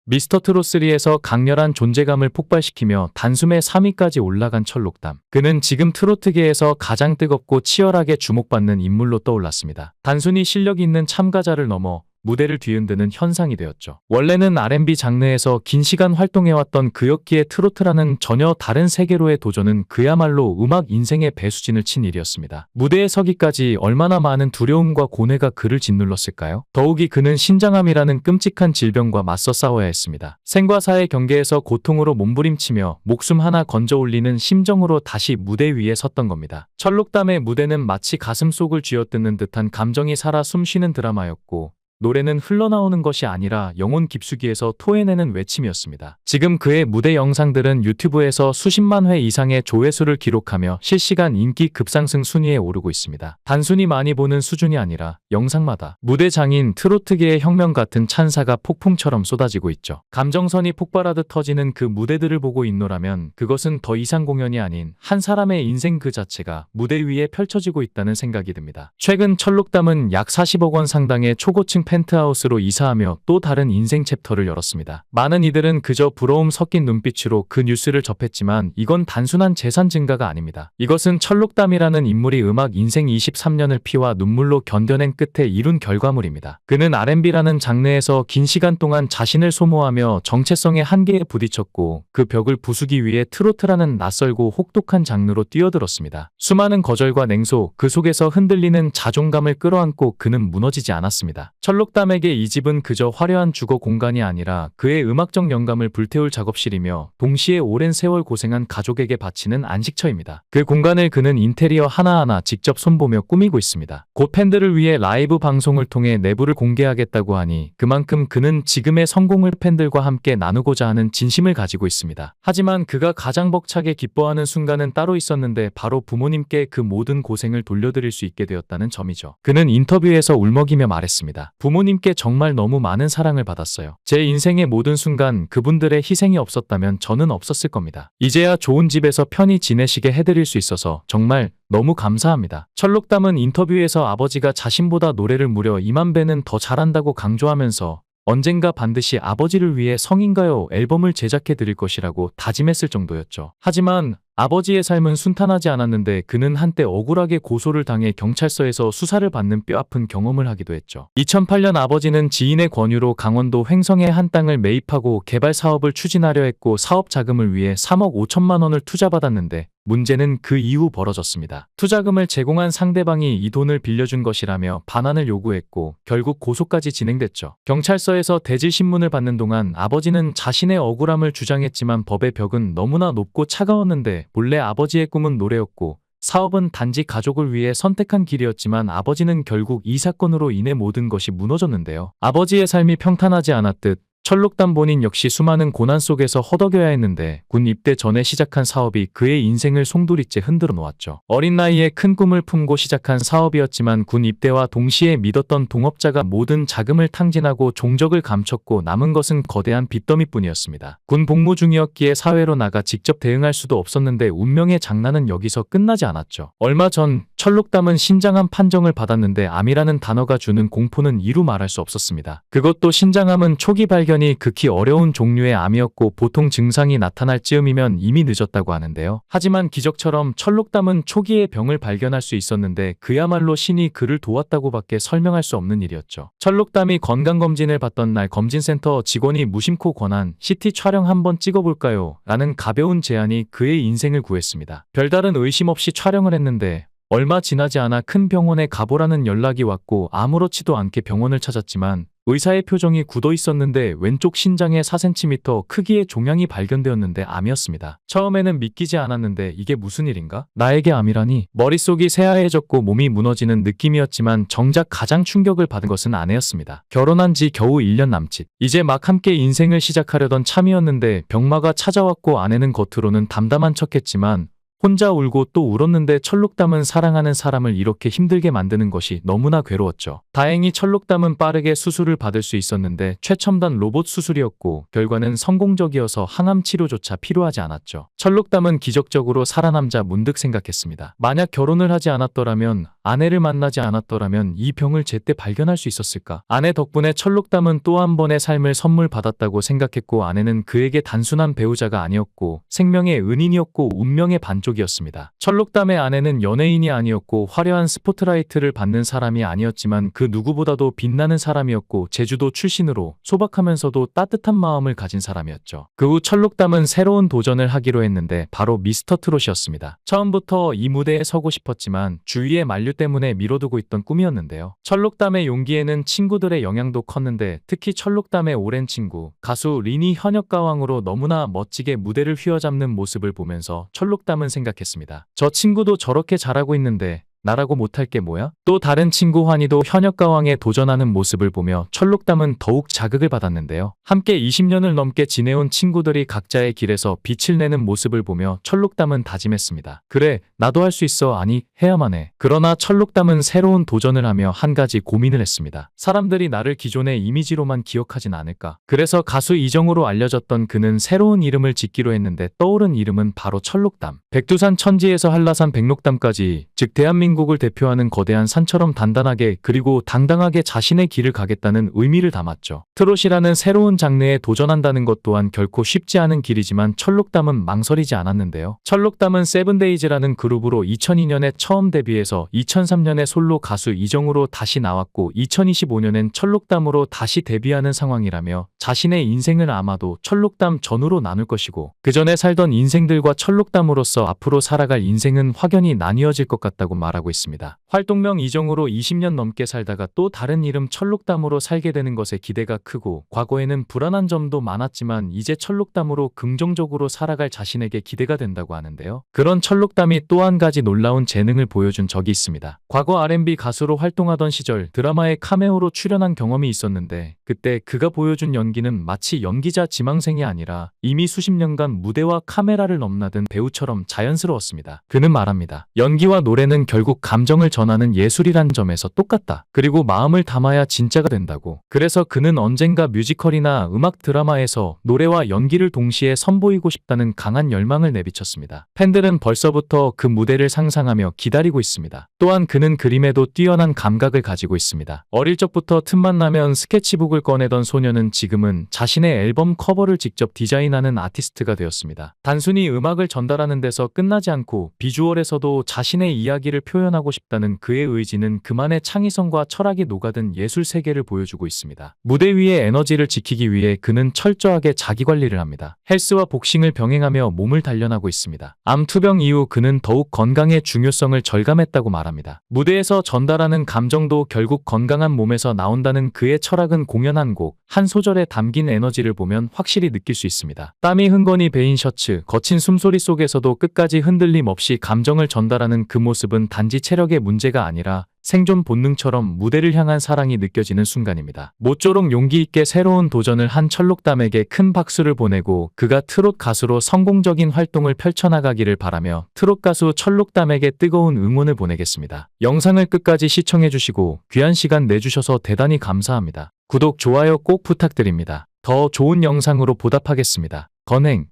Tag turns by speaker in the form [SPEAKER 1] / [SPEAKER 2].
[SPEAKER 1] 미스터 트롯 3에서 강렬한 존재감을 폭발시키며 단숨에 3위까지 올라간 철록담. 그는 지금 트로트계에서 가장 뜨겁고 치열하게 주목받는 인물로 떠올랐습니다. 단순히 실력 있는 참가자를 넘어 무대를 뒤흔드는 현상이 되었죠. 원래는 R&B 장르에서 긴 시간 활동해왔던 그였기에 트로트라는 전혀 다른 세계로의 도전은 그야말로 음악 인생의 배수진을 친 일이었습니다. 무대에 서기까지 얼마나 많은 두려움과 고뇌가 그를 짓눌렀을까요? 더욱이 그는 신장암이라는 끔찍한 질병과 맞서 싸워야 했습니다. 생과 사의 경계에서 고통으로 몸부림치며 목숨 하나 건져 올리는 심정으로 다시 무대 위에 섰던 겁니다. 철록담의 무대는 마치 가슴 속을 쥐어뜯는 듯한 감정이 살아 숨쉬는 드라마였고, 노래는 흘러나오는 것이 아니라 영혼 깊숙이에서 토해내는 외침이었습니다. 지금 그의 무대 영상들은 유튜브에서 수십만 회 이상의 조회수를 기록하며 실시간 인기 급상승 순위에 오르고 있습니다. 단순히 많이 보는 수준이 아니라 영상마다 무대 장인, 트로트계의 혁명 같은 찬사가 폭풍처럼 쏟아지고 있죠. 감정선이 폭발하듯 터지는 그 무대들을 보고 있노라면 그것은 더 이상 공연이 아닌 한 사람의 인생 그 자체가 무대 위에 펼쳐지고 있다는 생각이 듭니다. 최근 철록담은 약 40억 원 상당의 초고층 펜트하우스로 이사하며 또 다른 인생 챕터를 열었습니다. 많은 이들은 그저 부러움 섞인 눈빛으로 그 뉴스를 접했지만 이건 단순한 재산 증가가 아닙니다. 이것은 철록담이라는 인물이 음악 인생 23년을 피와 눈물로 견뎌낸 끝에 이룬 결과물입니다. 그는 R&B라는 장르에서 긴 시간 동안 자신을 소모하며 정체성의 한계에 부딪혔고 그 벽을 부수기 위해 트로트라는 낯설고 혹독한 장르로 뛰어들었습니다. 수많은 거절과 냉소, 그 속에서 흔들리는 자존감을 끌어안고 그는 무너지지 않았습니다. 철록담에게 이 집은 그저 화려한 주거 공간이 아니라 그의 음악적 영감을 불태울 작업실이며 동시에 오랜 세월 고생한 가족에게 바치는 안식처입니다. 그 공간을 그는 인테리어 하나하나 직접 손보며 꾸미고 있습니다. 곧 팬들을 위해 라이브 방송을 통해 내부를 공개하겠다고 하니 그만큼 그는 지금의 성공을 팬들과 함께 나누고자 하는 진심을 가지고 있습니다. 하지만 그가 가장 벅차게 기뻐하는 순간은 따로 있었는데 바로 부모님께 그 모든 고생을 돌려드릴 수 있게 되었다는 점이죠. 그는 인터뷰에서 울먹이며 말했습니다. 부모님께 정말 너무 많은 사랑을 받았어요. 제 인생의 모든 순간 그분들의 희생이 없었다면 저는 없었을 겁니다. 이제야 좋은 집에서 편히 지내시게 해드릴 수 있어서 정말 너무 감사합니다. 철록담은 인터뷰에서 아버지가 자신보다 노래를 무려 2만 배는 더 잘한다고 강조하면서 언젠가 반드시 아버지를 위해 성인가요 앨범을 제작해 드릴 것이라고 다짐했을 정도였죠. 하지만 아버지의 삶은 순탄하지 않았는데 그는 한때 억울하게 고소를 당해 경찰서에서 수사를 받는 뼈아픈 경험을 하기도 했죠. 2008년 아버지는 지인의 권유로 강원도 횡성의 한 땅을 매입하고 개발 사업을 추진하려 했고 사업 자금을 위해 3억 5천만 원을 투자받았는데 문제는 그 이후 벌어졌습니다. 투자금을 제공한 상대방이 이 돈을 빌려준 것이라며 반환을 요구했고 결국 고소까지 진행됐죠. 경찰서에서 대질 신문을 받는 동안 아버지는 자신의 억울함을 주장했지만 법의 벽은 너무나 높고 차가웠는데 본래 아버지의 꿈은 노래였고 사업은 단지 가족을 위해 선택한 길이었지만 아버지는 결국 이 사건으로 인해 모든 것이 무너졌는데요. 아버지의 삶이 평탄하지 않았듯 철록담 본인 역시 수많은 고난 속에서 허덕여야 했는데 군 입대 전에 시작한 사업이 그의 인생을 송두리째 흔들어 놓았죠. 어린 나이에 큰 꿈을 품고 시작한 사업이었지만 군 입대와 동시에 믿었던 동업자가 모든 자금을 탕진하고 종적을 감췄고 남은 것은 거대한 빚더미뿐이었습니다. 군 복무 중이었기에 사회로 나가 직접 대응할 수도 없었는데 운명의 장난은 여기서 끝나지 않았죠. 얼마 전 철록담은 신장암 판정을 받았는데 암이라는 단어가 주는 공포는 이루 말할 수 없었습니다. 그것도 신장암은 초기 발견이 극히 어려운 종류의 암이었고 보통 증상이 나타날 즈음이면 이미 늦었다고 하는데요. 하지만 기적처럼 철록담은 초기에 병을 발견할 수 있었는데 그야말로 신이 그를 도왔다고밖에 설명할 수 없는 일이었죠. 철록담이 건강검진을 받던 날 검진센터 직원이 무심코 권한 CT 촬영 한번 찍어볼까요? 라는 가벼운 제안이 그의 인생을 구했습니다. 별다른 의심 없이 촬영을 했는데 얼마 지나지 않아 큰 병원에 가보라는 연락이 왔고 아무렇지도 않게 병원을 찾았지만 의사의 표정이 굳어 있었는데 왼쪽 신장에 4cm 크기의 종양이 발견되었는데 암이었습니다. 처음에는 믿기지 않았는데 이게 무슨 일인가? 나에게 암이라니? 머릿속이 새하얘졌고 몸이 무너지는 느낌이었지만 정작 가장 충격을 받은 것은 아내였습니다. 결혼한 지 겨우 1년 남짓. 이제 막 함께 인생을 시작하려던 참이었는데 병마가 찾아왔고 아내는 겉으로는 담담한 척했지만 혼자 울고 또 울었는데 철록담은 사랑하는 사람을 이렇게 힘들게 만드는 것이 너무나 괴로웠죠. 다행히 철록담은 빠르게 수술을 받을 수 있었는데 최첨단 로봇 수술이었고 결과는 성공적이어서 항암 치료조차 필요하지 않았죠. 철록담은 기적적으로 살아남자 문득 생각했습니다. 만약 결혼을 하지 않았더라면, 아내를 만나지 않았더라면 이 병을 제때 발견할 수 있었을까? 아내 덕분에 철록담은 또 한 번의 삶을 선물 받았다고 생각했고 아내는 그에게 단순한 배우자가 아니었고 생명의 은인이었고 운명의 반쪽이었습니다. 철록담의 아내는 연예인이 아니었고 화려한 스포트라이트를 받는 사람이 아니었지만 그 누구보다도 빛나는 사람이었고 제주도 출신으로 소박하면서도 따뜻한 마음을 가진 사람이었죠. 그 후 철록담은 새로운 도전을 하기로 했는데 바로 미스터 트롯이었습니다. 처음부터 이 무대에 서고 싶었지만 주위의 만류 때문에 미뤄두고 있던 꿈이었는데요. 철록담의 용기에는 친구들의 영향도 컸는데 특히 철록담의 오랜 친구 가수 린이 현역가왕으로 너무나 멋지게 무대를 휘어잡는 모습을 보면서 철록담은 생각했습니다. 저 친구도 저렇게 잘하고 있는데 나라고 못할 게 뭐야? 또 다른 친구 환희도 현역가왕에 도전하는 모습을 보며 철록담은 더욱 자극을 받았는데요. 함께 20년을 넘게 지내온 친구들이 각자의 길에서 빛을 내는 모습을 보며 철록담은 다짐했습니다. 그래, 나도 할 수 있어. 아니, 해야만 해. 그러나 철록담은 새로운 도전을 하며 한 가지 고민을 했습니다. 사람들이 나를 기존의 이미지로만 기억하진 않을까? 그래서 가수 이정우로 알려졌던 그는 새로운 이름을 짓기로 했는데 떠오른 이름은 바로 철록담. 백두산 천지에서 한라산 백록담까지, 즉 대한민국을 대표하는 거대한 산처럼 단단하게 그리고 당당하게 자신의 길을 가겠다는 의미를 담았죠. 트롯이라는 새로운 장르에 도전한다는 것 또한 결코 쉽지 않은 길이지만 철록담은 망설이지 않았는데요. 철록담은 세븐데이즈라는 그룹으로 2002년에 처음 데뷔해서 2003년에 솔로 가수 이정우로 다시 나왔고 2025년엔 철록담으로 다시 데뷔하는 상황이라며 자신의 인생을 아마도 철록담 전후로 나눌 것이고 그 전에 살던 인생들과 철록담으로서 앞으로 살아갈 인생은 확연히 나뉘어질 것 같다고 말하고 있습니다. 활동명 이정우로 20년 넘게 살다가 또 다른 이름 철록담으로 살게 되는 것에 기대가 크고 과거에는 불안한 점도 많았지만 이제 철록담으로 긍정적으로 살아갈 자신에게 기대가 된다고 하는데요. 그런 철록담이 또 한 가지 놀라운 재능을 보여준 적이 있습니다. 과거 R&B 가수로 활동하던 시절 드라마에 카메오로 출연한 경험이 있었는데 그때 그가 보여준 연기는 마치 연기자 지망생이 아니라 이미 수십 년간 무대와 카메라를 넘나든 배우처럼 자연스러웠습니다. 그는 말합니다. 연기와 노래는 결국 감정을 전하는 예술이란 점에서 똑같다. 그리고 마음을 담아야 진짜가 된다고. 그래서 그는 언젠가 뮤지컬이나 음악 드라마에서 노래와 연기를 동시에 선보이고 싶다는 강한 열망을 내비쳤습니다. 팬들은 벌써부터 그 무대를 상상하며 기다리고 있습니다. 또한 그는 그림에도 뛰어난 감각을 가지고 있습니다. 어릴 적부터 틈만 나면 스케치북을 꺼내던 소녀는 지금은 자신의 앨범 커버를 직접 디자인하는 아티스트가 되었습니다. 단순히 음악을 전달하는 데서 끝나지 않고 비주얼에서도 자신의 이야기를 표현하고 싶다는 그의 의지는 그만의 창의성과 철학이 녹아든 예술 세계를 보여주고 있습니다. 무대 위의 에너지를 지키기 위해 그는 철저하게 자기관리를 합니다. 헬스와 복싱을 병행하며 몸을 단련하고 있습니다. 암 투병 이후 그는 더욱 건강의 중요성을 절감했다고 말합니다. 무대에서 전달하는 감정도 결국 건강한 몸에서 나온다는 그의 철학은 공연 한 곡, 한 소절에 담긴 에너지를 보면 확실히 느낄 수 있습니다. 땀이 흥건히 배인 셔츠, 거친 숨소리 속에서도 끝까지 흔들림 없이 감정을 전달하는 그 모습은 단지 체력의 문제가 아니라 생존 본능처럼 무대를 향한 사랑이 느껴지는 순간입니다. 모쪼록 용기 있게 새로운 도전을 한 철록담에게 큰 박수를 보내고 그가 트롯 가수로 성공적인 활동을 펼쳐나가기를 바라며 트롯 가수 철록담에게 뜨거운 응원을 보내겠습니다. 영상을 끝까지 시청해주시고 귀한 시간 내주셔서 대단히 감사합니다. 구독, 좋아요 꼭 부탁드립니다. 더 좋은 영상으로 보답하겠습니다. 건행